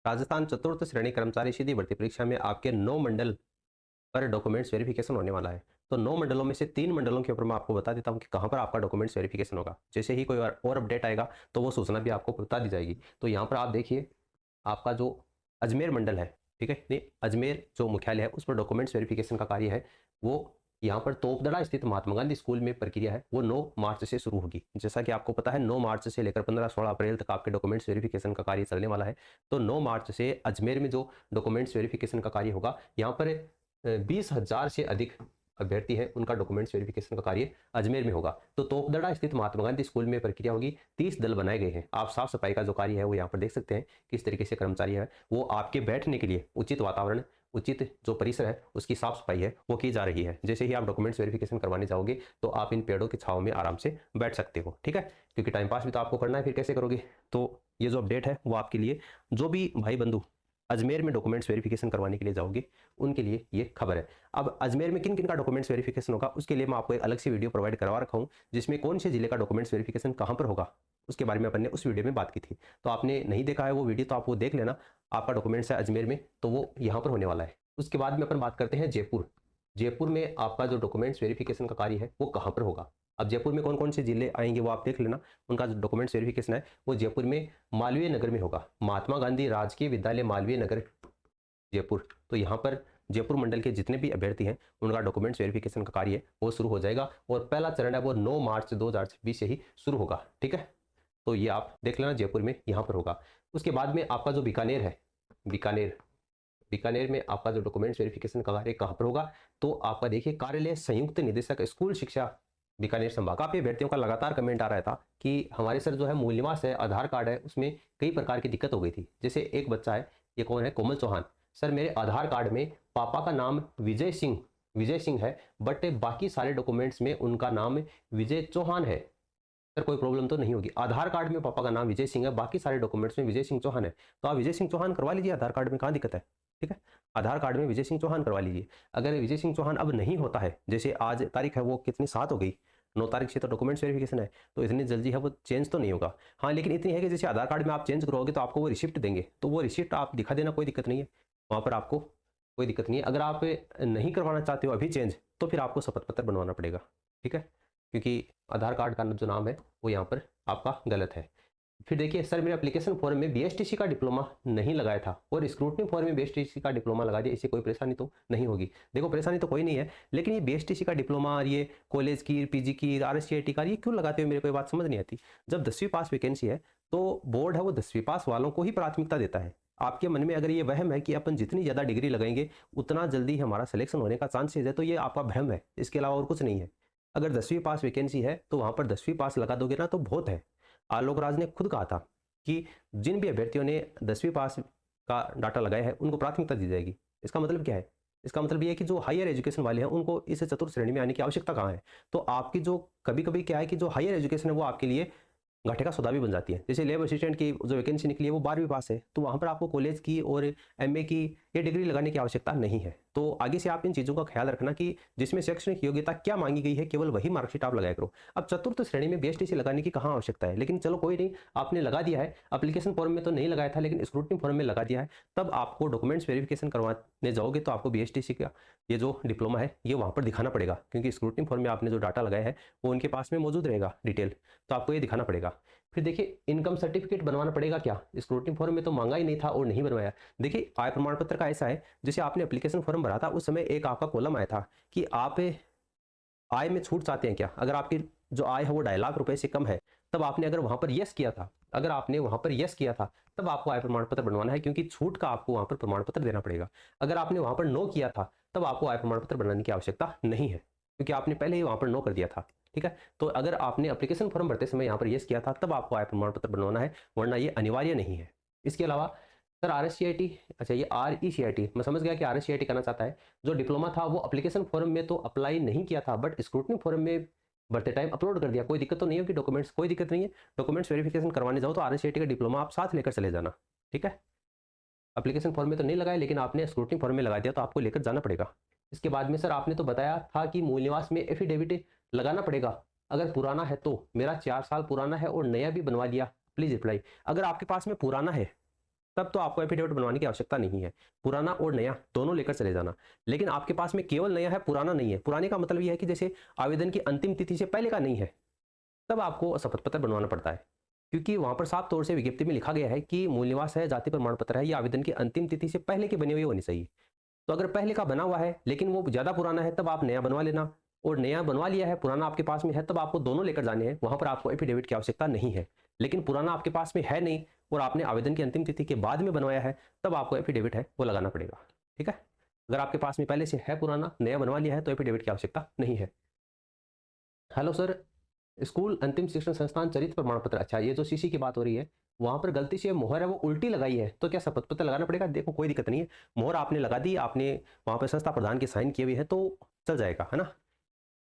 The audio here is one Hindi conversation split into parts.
राजस्थान चतुर्थ श्रेणी कर्मचारी सीधी भर्ती परीक्षा में आपके 9 मंडल पर डॉक्यूमेंट्स वेरिफिकेशन होने वाला है। तो 9 मंडलों में से 3 मंडलों के ऊपर मैं आपको बता देता हूँ कि कहाँ पर आपका डॉक्यूमेंट्स वेरिफिकेशन होगा। जैसे ही कोई और अपडेट आएगा तो वो सूचना भी आपको बता दी जाएगी। तो यहाँ पर आप देखिए, आपका जो अजमेर मंडल है, ठीक है, नहीं, अजमेर जो मुख्यालय है उस पर डॉक्यूमेंट्स वेरिफिकेशन का कार्य है, वो यहाँ पर तोपदड़ा स्थित महात्मा गांधी स्कूल में प्रक्रिया है, वो 9 मार्च से शुरू होगी। जैसा कि आपको पता है 9 मार्च से लेकर 15-16 अप्रैल तक आपके डॉक्यूमेंट्स वेरिफिकेशन का कार्य चलने वाला है। तो 9 मार्च से अजमेर में जो डॉक्यूमेंट्स वेरिफिकेशन का कार्य होगा, यहाँ पर 20,000 से अधिक अभ्यर्थी हैं, उनका डॉक्यूमेंट्स वेरिफिकेशन का कार्य अजमेर में होगा। तो तोपदड़ा स्थित महात्मा गांधी स्कूल में प्रक्रिया होगी। 30 दल बनाए गए हैं। आप साफ सफाई का जो कार्य है वो यहाँ पर देख सकते हैं, किस तरीके से कर्मचारी है वो आपके बैठने के लिए उचित वातावरण, उचित जो परिसर है उसकी साफ सफाई है वो की जा रही है। जैसे ही आप डॉक्यूमेंट्स वेरिफिकेशन करवाने जाओगे तो आप इन पेड़ों की छांव में आराम से बैठ सकते हो, ठीक है, क्योंकि टाइम पास भी तो आपको करना है, फिर कैसे करोगे। तो ये जो अपडेट है वो आपके लिए, जो भी भाई बंधु अजमेर में डॉक्यूमेंट्स वेरिफिकेशन करवाने के लिए जाओगे उनके लिए ये खबर है। अब अजमेर में किन किन का डॉक्यूमेंट्स वेरिफिकेशन होगा उसके लिए मैं आपको एक अलग से वीडियो प्रोवाइड करवा रखा हूँ, जिसमें कौन से जिले का डॉक्यूमेंट्स वेरिफिकेशन कहाँ पर होगा उसके बारे में अपन ने उस वीडियो में बात की थी। तो आपने नहीं देखा है वो वीडियो तो आप वो देख लेना। आपका डॉक्यूमेंट्स है अजमेर में तो वो यहाँ पर होने वाला है। उसके बाद में अपन बात करते हैं जयपुर। जयपुर में आपका जो डॉक्यूमेंट्स वेरिफिकेशन का कार्य है वो कहाँ पर होगा। अब जयपुर में कौन कौन से जिले आएंगे वो आप देख लेना। उनका जो डॉक्यूमेंट्स वेरिफिकेशन है वो जयपुर में मालवीय नगर में होगा। महात्मा गांधी राजकीय विद्यालय मालवीय नगर जयपुर। तो यहाँ पर जयपुर मंडल के जितने भी अभ्यर्थी हैं उनका डॉक्यूमेंट्स वेरिफिकेशन का कार्य वो शुरू हो जाएगा और पहला चरण है वो 9 मार्च 2026 से ही शुरू होगा, ठीक है। तो ये आप देख लेना, जयपुर में यहाँ पर होगा। उसके बाद में आपका जो बीकानेर है, बीकानेर, बीकानेर में आपका जो डॉक्यूमेंट्स वेरिफिकेशन का कार्य कहाँ पर होगा, तो आपका देखिए कार्यालय संयुक्त निदेशक स्कूल शिक्षा बीकानेर संभाग। काफी अभ्यर्थियों का लगातार कमेंट आ रहा था कि हमारे सर जो है मूल निवास है, आधार कार्ड है, उसमें कई प्रकार की दिक्कत हो गई थी। जैसे एक बच्चा है, ये कौन है, कोमल चौहान, सर मेरे आधार कार्ड में पापा का नाम विजय सिंह है, बट बाकी सारे डॉक्यूमेंट्स में उनका नाम विजय चौहान है। सर कोई प्रॉब्लम तो नहीं होगी, आधार कार्ड में पापा का नाम विजय सिंह है, बाकी सारे डॉक्यूमेंट्स में विजय सिंह चौहान है, तो आप विजय सिंह चौहान करवा लीजिए आधार कार्ड में, कहाँ दिक्कत है, ठीक है। आधार कार्ड में विजय सिंह चौहान करवा लीजिए। अगर विजय सिंह चौहान अब नहीं होता है, जैसे आज तारीख है वो कितनी 7 हो गई, 9 तारीख से तो डॉक्यूमेंट्स वेरिफिकेशन है, तो इतनी जल्दी है वो चेंज तो नहीं होगा। हाँ लेकिन इतनी है कि जैसे आधार कार्ड में आप चेंज करोगे तो आपको वो रिसिप्ट देंगे, तो वो रिसिप्ट आप दिखा देना, कोई दिक्कत नहीं है, वहाँ पर आपको कोई दिक्कत नहीं है। अगर आप नहीं करवाना चाहते हो अभी चेंज तो फिर आपको शपथ पत्र बनवाना पड़ेगा, ठीक है, क्योंकि आधार कार्ड का जो नाम है वो यहाँ पर आपका गलत है। फिर देखिए सर मेरे एप्लीकेशन फॉर्म में बीएसटीसी का डिप्लोमा नहीं लगाया था और स्क्रूटनी फॉर्म में बीएसटीसी का डिप्लोमा लगा दिया, इससे कोई परेशानी तो नहीं होगी। देखो परेशानी तो कोई नहीं है, लेकिन ये बीएसटीसी का डिप्लोमा और ये कॉलेज की, पीजी की, आरएससीआईटी का ये क्यों लगाते हो, मेरे को ये बात समझ नहीं आती। जब 10वीं पास वैकेंसी है तो बोर्ड है वो 10वीं पास वालों को ही प्राथमिकता देता है। आपके मन में अगर ये वहम है कि अपन जितनी ज़्यादा डिग्री लगाएंगे उतना जल्दी हमारा सिलेक्शन होने का चांसेस है, तो ये आपका भ्रम है, इसके अलावा और कुछ नहीं है। अगर 10वीं पास वैकेंसी है तो वहाँ पर 10वीं पास लगा दोगे ना तो बहुत है। आलोक राज ने खुद कहा था कि जिन भी अभ्यर्थियों ने 10वीं पास का डाटा लगाया है उनको प्राथमिकता दी जाएगी। इसका मतलब क्या है, इसका मतलब ये है कि जो हायर एजुकेशन वाले हैं उनको इस चतुर्थ श्रेणी में आने की आवश्यकता कहाँ है। तो आपकी जो कभी कभी क्या है कि जो हायर एजुकेशन है वो आपके लिए घाटे का सौदा भी बन जाती है। जैसे लेबर असिस्टेंट की जो वैकेंसी निकली है वो 12वीं पास है, तो वहाँ पर आपको कॉलेज की और एमए की ये डिग्री लगाने की आवश्यकता नहीं है। तो आगे से आप इन चीज़ों का ख्याल रखना कि जिसमें शैक्षणिक योग्यता क्या मांगी गई है केवल वही मार्कशीट आप लगाया करो। अब चतुर्थ श्रेणी में बीएसटीसी लगाने की कहाँ आवश्यकता है, लेकिन चलो कोई नहीं, आपने लगा दिया है। एप्लीकेशन फॉर्म में तो नहीं लगाया था लेकिन स्क्रूटनी फॉर्म में लगा दिया है, तब आपको डॉक्यूमेंट्स वेरिफिकेशन करवाने जाओगे तो आपको बीएसटीसी का ये जो डिप्लोमा है ये वहाँ पर दिखाना पड़ेगा, क्योंकि स्क्रूटनी फॉर्म में आपने जो डाटा लगाया है वो उनके पास में मौजूद रहेगा डिटेल, तो आपको ये दिखाना पड़ेगा। फिर देखिए इनकम सर्टिफिकेट बनवाना पड़ेगा क्या, स्क्रूटनी फॉर्म में तो मांगा ही नहीं था और नहीं बनवाया। देखिए आय प्रमाण पत्र का ऐसा है, जैसे आपने एप्लीकेशन फॉर्म भरा था उस समय एक आपका कॉलम आया था कि आप आय में छूट चाहते हैं क्या। अगर आपकी जो आय है वो 2.5 लाख रुपए से कम है, तब आपने अगर वहां पर यस किया था, अगर आपने वहां पर यस किया था तब आपको आय प्रमाण पत्र बनवाना है, क्योंकि छूट का आपको वहां पर प्रमाण पत्र देना पड़ेगा। अगर आपने वहां पर नो किया था तब आपको आय प्रमाण पत्र बनाने की आवश्यकता नहीं है, क्योंकि आपने पहले ही वहां पर नो कर दिया था, ठीक है। तो अगर आपने एप्लीकेशन फॉर्म भरते समय यहाँ पर यस किया था तब आपको आय प्रमाण पत्र बनवाना है, वरना ये अनिवार्य नहीं है। इसके अलावा सर आरएससीआईटी, अच्छा ये आरईसीआईटी, मैं समझ गया कि आरएससीआईटी करना चाहता है। जो डिप्लोमा था वो एप्लीकेशन फॉर्म में तो अप्लाई नहीं किया था बट स्क्रूटनी फॉर्म में भरते टाइम अपलोड कर दिया, कोई दिक्कत तो नहीं होगी, डॉक्यूमेंट्स कोई दिक्कत नहीं है। डॉक्यूमेंट्स वेरिफिकेशन करवाने जाओ तो आरएससीआईटी का डिप्लोमा आप साथ लेकर चले जाना, ठीक है। एप्लीकेशन फॉर्म में तो नहीं लगाया लेकिन आपने स्क्रूटनी फॉर्म में लगा दिया तो आपको लेकर जाना पड़ेगा। इसके बाद में सर आपने तो बताया था कि मूल निवास में एफिडेविट लगाना पड़ेगा, अगर पुराना है तो। मेरा 4 साल पुराना है और नया भी बनवा लिया, प्लीज रिप्लाई। अगर आपके पास में पुराना है तब तो आपको एफिडेविट बनवाने की आवश्यकता नहीं है। पुराना और नया दोनों लेकर चले जाना। लेकिन आपके पास में केवल नया है, पुराना नहीं है। पुराने का मतलब यह है कि जैसे आवेदन की अंतिम तिथि से पहले का नहीं है, तब आपको शपथ पत्र बनवाना पड़ता है, क्योंकि वहां पर साफ तौर से विज्ञप्ति में लिखा गया है कि मूल निवास है, जाति प्रमाण पत्र है, ये आवेदन की अंतिम तिथि से पहले की बनी हुई होनी चाहिए। तो अगर पहले का बना हुआ है लेकिन वो ज़्यादा पुराना है, तब आप नया बनवा लेना। और नया बनवा लिया है, पुराना आपके पास में है, तब आपको दोनों लेकर जाने हैं। वहां पर आपको एफिडेविट की आवश्यकता नहीं है। लेकिन पुराना आपके पास में है नहीं और आपने आवेदन की अंतिम तिथि के बाद में बनवाया है, तब आपको एफिडेविट है वो लगाना पड़ेगा। ठीक है। अगर आपके पास में पहले से है पुराना, नया बनवा लिया है, तो एफिडेविट की आवश्यकता नहीं है। हेलो सर, स्कूल अंतिम शिक्षण संस्थान चरित्र प्रमाण पत्र, अच्छा ये जो सीसी की बात हो रही है, वहां पर गलती से मोहर है वो उल्टी लगाई है, तो क्या शपथ पत्र लगाना पड़ेगा? देखो कोई दिक्कत नहीं है, मोहर आपने लगा दी, आपने वहां पर संस्था प्रधान की साइन किए हुए है तो चल जाएगा, है ना।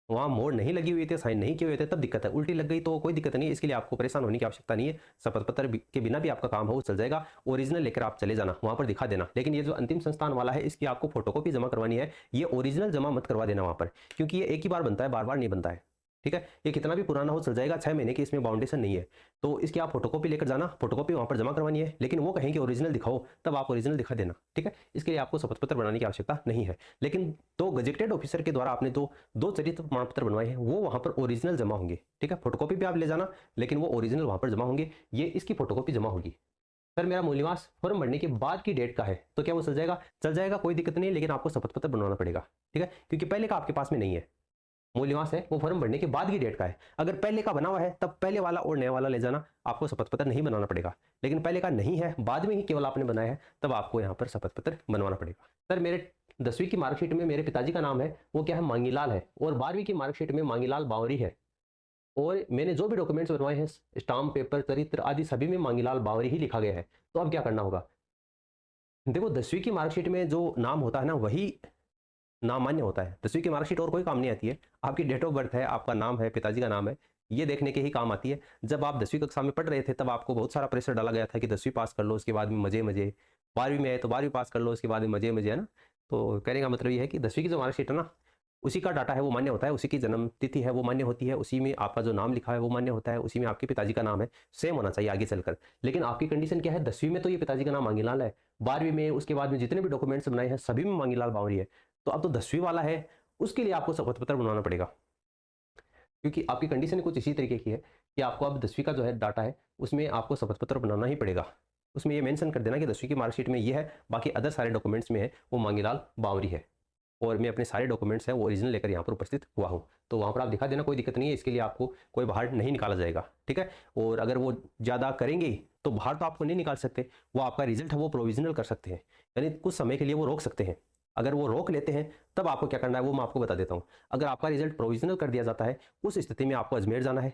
वहां मोहर नहीं लगी हुई थी, साइन नहीं किए हुए थे, तब दिक्कत है। उल्टी लग गई तो कोई दिक्कत नहीं है, इसके लिए आपको परेशान होने की आवश्यकता नहीं है। शपथ पत्र के बिना भी आपका काम हो चल जाएगा। ओरिजिनल लेकर आप चले जाना, वहां पर दिखा देना। लेकिन ये जो अंतिम संस्थान वाला है, इसकी आपको फोटोकॉपी जमा करवानी है। ये ओरिजिनल जमा मत करवा देना वहां पर, क्योंकि ये एक ही बार बनता है, बार बार नहीं बनता है। ठीक है। ये कितना भी पुराना हो चल जाएगा, 6 महीने की इसमें बाउंडेशन नहीं है। तो इसकी आप फोटोकॉपी लेकर जाना, फोटोकॉपी वहां पर जमा करवानी है। लेकिन वो कहेंगे ओरिजिनल दिखाओ, तब आप ओरिजिनल दिखा देना। ठीक है। इसके लिए आपको शपथ पत्र बनाने की आवश्यकता नहीं है। लेकिन दो गजेटेड ऑफिसर के द्वारा आपने दो चरित्र प्रमाण पत्र बनवाए हैं, वो वहां पर ओरिजिनल जमा होंगे। ठीक है। फोटोकॉपी भी आप ले जाना, लेकिन वो ओरिजिनल वहां पर जमा होंगे। ये इसकी फोटोकॉपी जमा होगी। सर मेरा मूल निवास फॉर्म भरने के बाद की डेट का है, तो क्या वो चल जाएगा? चल जाएगा, कोई दिक्कत नहीं है, लेकिन आपको शपथ पत्र बनवाना पड़ेगा। ठीक है। क्योंकि पहले का आपके पास में नहीं है। मूल निवास है वो फॉर्म भरने के बाद की डेट का है। अगर पहले का बना हुआ है, तब पहले वाला और नया वाला ले जाना, आपको शपथ पत्र नहीं बनाना पड़ेगा। लेकिन पहले का नहीं है, बाद में ही केवल आपने बनाया है, तब आपको यहाँ पर शपथ पत्र बनवाना पड़ेगा। सर मेरे 10वीं की मार्कशीट में मेरे पिताजी का नाम है, वो क्या है, मांगीलाल है, और 12वीं की मार्कशीट में मांगीलाल बावरी है। और मैंने जो भी डॉक्यूमेंट्स बनवाए हैं, स्टाम्प पेपर चरित्र आदि, सभी में मांगीलाल बावरी ही लिखा गया है। तो अब क्या करना होगा? देखो 10वीं की मार्कशीट में जो नाम होता है ना, वही नाम मान्य होता है। 10वीं की मार्कशीट और कोई काम नहीं आती है। आपकी डेट ऑफ बर्थ है, आपका नाम है, पिताजी का नाम है, ये देखने के ही काम आती है। जब आप 10वीं कक्षा में पढ़ रहे थे, तब आपको बहुत सारा प्रेशर डाला गया था कि 10वीं पास कर लो, उसके बाद में मजे मजे। 12वीं में है तो 12वीं पास कर लो, उसके बाद में मजे मजे, है ना। तो कहने का मतलब ये है कि 10वीं की जो मार्कशीट है ना, उसी का डाटा है वो मान्य होता है, उसी की जन्म तिथि है वो मान्य होती है, उसी में आपका जो नाम लिखा है वो मान्य होता है, उसी में आपके पिताजी का नाम है, सेम होना चाहिए आगे चलकर। लेकिन आपकी कंडीशन क्या है? 10वीं में तो ये पिताजी का नाम मांगीलाल है, 12वीं में, उसके बाद में जितने भी डॉक्यूमेंट्स बनाए हैं, सभी में मांगीलाल बावरी है। तो अब तो 10वीं वाला है, उसके लिए आपको शपथ पत्र बनवाना पड़ेगा, क्योंकि आपकी कंडीशन कुछ इसी तरीके की है कि आपको अब 10वीं का जो है डाटा है, उसमें आपको शपथ पत्र बनाना ही पड़ेगा। उसमें ये मेंशन कर देना कि 10वीं की मार्कशीट में ये है, बाकी अदर सारे डॉक्यूमेंट्स में है वो मांगीलाल बावरी है, और मैं अपने सारे डॉक्यूमेंट्स हैं वो ओरिजिनल लेकर यहाँ पर उपस्थित हुआ हूँ। तो वहाँ पर आप दिखा देना, कोई दिक्कत नहीं है। इसके लिए आपको कोई बाहर नहीं निकाला जाएगा। ठीक है। और अगर वो ज़्यादा करेंगे तो बाहर तो आपको नहीं निकाल सकते, वो आपका रिजल्ट है वो प्रोविजनल कर सकते हैं, यानी कुछ समय के लिए वो रोक सकते हैं। अगर वो रोक लेते हैं, तब आपको क्या करना है वो मैं आपको बता देता हूँ। अगर आपका रिजल्ट प्रोविजनल कर दिया जाता है, उस स्थिति में आपको अजमेर जाना है।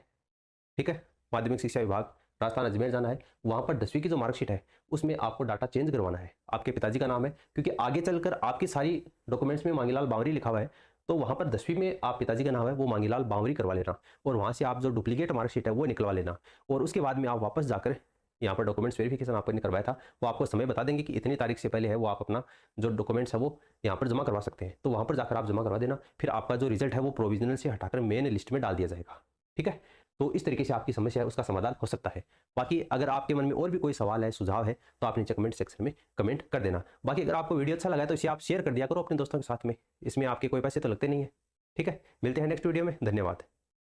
ठीक है। माध्यमिक शिक्षा विभाग राजस्थान अजमेर जाना है। वहाँ पर 10वीं की जो मार्कशीट है, उसमें आपको डाटा चेंज करवाना है। आपके पिताजी का नाम है, क्योंकि आगे चलकर आपकी सारी डॉक्यूमेंट्स में मांगीलाल बावरी लिखा हुआ है, तो वहाँ पर 10वीं में आप पिताजी का नाम है वो मांगीलाल बावरी करवा लेना, और वहाँ से आप जो डुप्लीकेट मार्कशीट है वो निकलवा लेना। और उसके बाद में आप वापस जाकर यहाँ पर डॉक्यूमेंट्स वेरिफिकेशन आपने करवाया था, वो आपको समय बता देंगे कि इतनी तारीख से पहले है, वो आप अपना जो डॉक्यूमेंट्स है वो यहाँ पर जमा करवा सकते हैं। तो वहाँ पर जाकर आप जमा करवा देना, फिर आपका जो रिजल्ट है वो प्रोविजनल से हटाकर मेन लिस्ट में डाल दिया जाएगा। ठीक है। तो इस तरीके से आपकी समस्या है उसका समाधान हो सकता है। बाकी अगर आपके मन में और भी कोई सवाल है, सुझाव है, तो आप नीचे कमेंट सेक्शन में कमेंट कर देना। बाकी अगर आपको वीडियो अच्छा लगा है तो इसे आप शेयर कर दिया करो अपने दोस्तों के साथ में, इसमें आपके कोई पैसे तो लगते नहीं है। ठीक है। मिलते हैं नेक्स्ट वीडियो में, धन्यवाद।